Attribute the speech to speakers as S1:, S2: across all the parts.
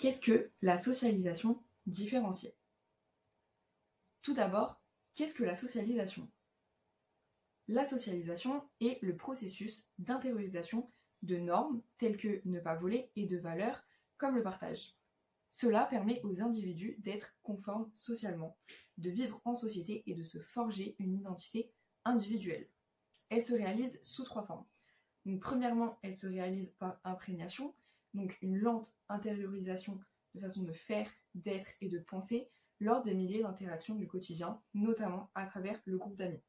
S1: Qu'est-ce que la socialisation différenciée? Tout d'abord, qu'est-ce que la socialisation? La socialisation est le processus d'intériorisation de normes telles que ne pas voler et de valeurs comme le partage. Cela permet aux individus d'être conformes socialement, de vivre en société et de se forger une identité individuelle. Elle se réalise sous 3 formes. Donc, premièrement, elle se réalise par imprégnation, donc une lente intériorisation de façon de faire, d'être et de penser lors des milliers d'interactions du quotidien, notamment à travers le groupe d'amis.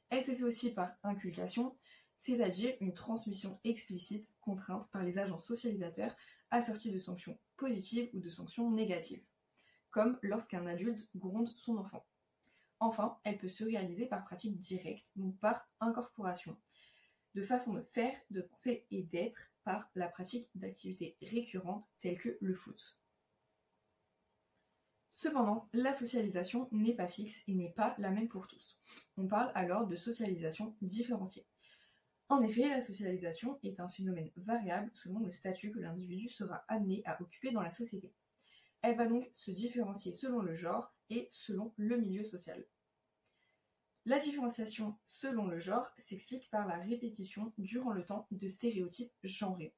S1: Elle se fait aussi par inculcation, c'est-à-dire une transmission explicite contrainte par les agents socialisateurs assortie de sanctions positives ou de sanctions négatives, comme lorsqu'un adulte gronde son enfant. Enfin, elle peut se réaliser par pratique directe, donc par incorporation, de façon de faire, de penser et d'être par la pratique d'activités récurrentes telles que le foot. Cependant, la socialisation n'est pas fixe et n'est pas la même pour tous. On parle alors de socialisation différenciée. En effet, la socialisation est un phénomène variable selon le statut que l'individu sera amené à occuper dans la société. Elle va donc se différencier selon le genre et selon le milieu social. La différenciation selon le genre s'explique par la répétition durant le temps de stéréotypes genrés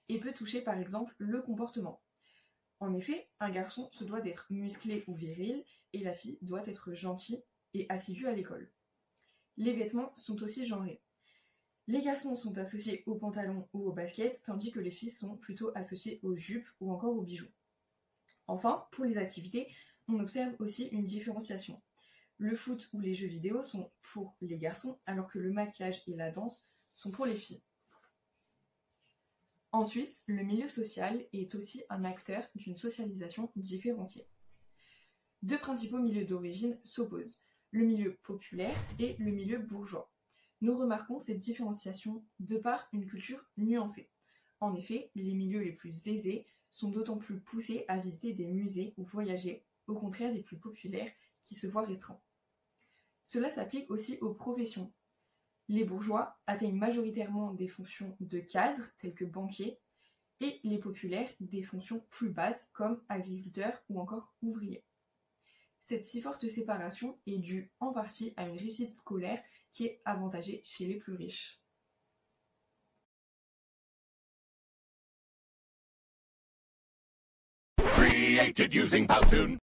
S1: et peut toucher par exemple le comportement. En effet, un garçon se doit d'être musclé ou viril et la fille doit être gentille et assidue à l'école. Les vêtements sont aussi genrés. Les garçons sont associés aux pantalons ou aux baskets, tandis que les filles sont plutôt associées aux jupes ou encore aux bijoux. Enfin, pour les activités, on observe aussi une différenciation. Le foot ou les jeux vidéo sont pour les garçons, alors que le maquillage et la danse sont pour les filles. Ensuite, le milieu social est aussi un acteur d'une socialisation différenciée. Deux principaux milieux d'origine s'opposent, le milieu populaire et le milieu bourgeois. Nous remarquons cette différenciation de par une culture nuancée. En effet, les milieux les plus aisés sont d'autant plus poussés à visiter des musées ou voyager, au contraire des plus populaires qui se voient restreints. Cela s'applique aussi aux professions. Les bourgeois atteignent majoritairement des fonctions de cadre, telles que banquiers, et les populaires des fonctions plus basses, comme agriculteurs ou encore ouvriers. Cette si forte séparation est due en partie à une réussite scolaire qui est avantagée chez les plus riches.
S2: Created using Powtoon.